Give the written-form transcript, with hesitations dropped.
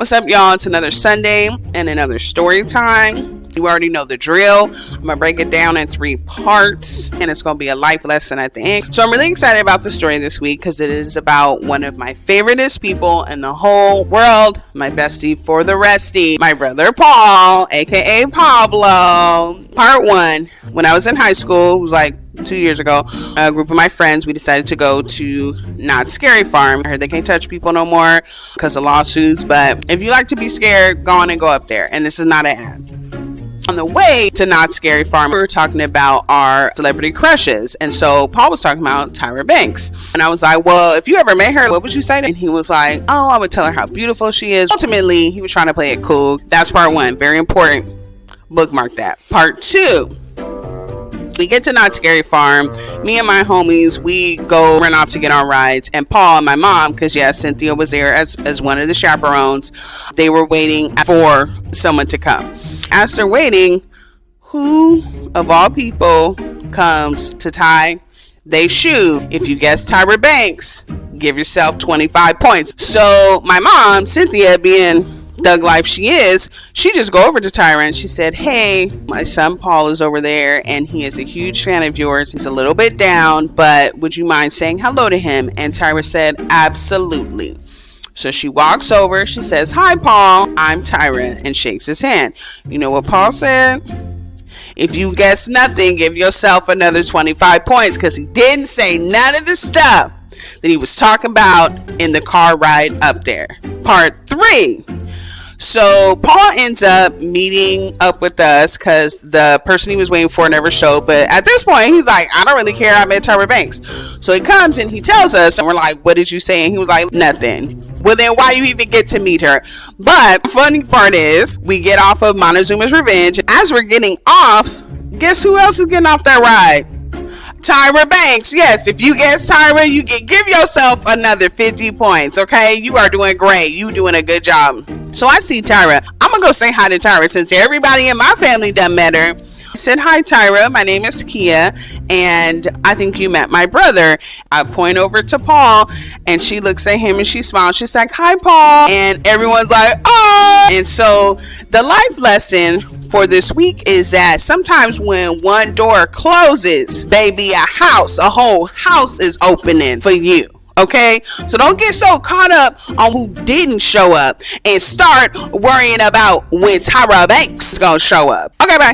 What's up, y'all? It's another Sunday and another story time. You already know the drill. I'm gonna break it down in 3 parts, and it's gonna be a life lesson at the end. So I'm really excited about the story this week because it is about one of my favoriteest people in the whole world, my bestie for the restie, my brother Paul, aka Pablo. Part 1. When I was in high school, it was like 2 years ago, a group of my friends, we decided to go to Not Scary Farm. I heard they can't touch people no more because of lawsuits, but if you like to be scared, go on and go up there. And this is not an ad. On the way to Not Scary Farm, we were talking about our celebrity crushes. And so Paul was talking about Tyra Banks. And I was like, well, if you ever met her, what would you say? And he was like, oh, I would tell her how beautiful she is. Ultimately, he was trying to play it cool. That's part 1. Very important. Bookmark that. Part 2. We get to Not Scary Farm. Me and my homies, we go run off to get on rides. And Paul and my mom, because Cynthia was there as one of the chaperones, they were waiting for someone to come. As they're waiting, who of all people comes to tie their shoe? If you guess Tyra Banks, give yourself 25 points. So my mom, Cynthia, being thug life she is, she just go over to Tyra and she said, hey, my son Paul is over there and he is a huge fan of yours. He's a little bit down, but would you mind saying hello to him? And Tyra said, absolutely. So she walks over, she says, hi Paul, I'm Tyra, and shakes his hand. You know what Paul said? If you guess nothing, give yourself another 25 points, because he didn't say none of the stuff that he was talking about in the car ride up there. Part 3. So Paul ends up meeting up with us because the person he was waiting for never showed. But at this point, he's like, I don't really care. I met Tyra Banks. So he comes and he tells us, and we're like, what did you say? And he was like, nothing. Well, then why you even get to meet her? But the funny part is, we get off of Montezuma's Revenge. As we're getting off, guess who else is getting off that ride? Tyra Banks. Yes, if you guess Tyra, you can give yourself another 50 points, okay? You are doing great. You doing a good job. So I see Tyra. I'm going to go say hi to Tyra since everybody in my family done met her. I said, hi Tyra, my name is Kia, and I think you met my brother. I point over to Paul, and she looks at him and she smiles. She's like, hi Paul, and everyone's like, oh! And so the life lesson for this week is that sometimes when one door closes, baby, a whole house is opening for you. Okay, so don't get so caught up on who didn't show up and start worrying about when Tyra Banks is gonna show up. Okay, bye.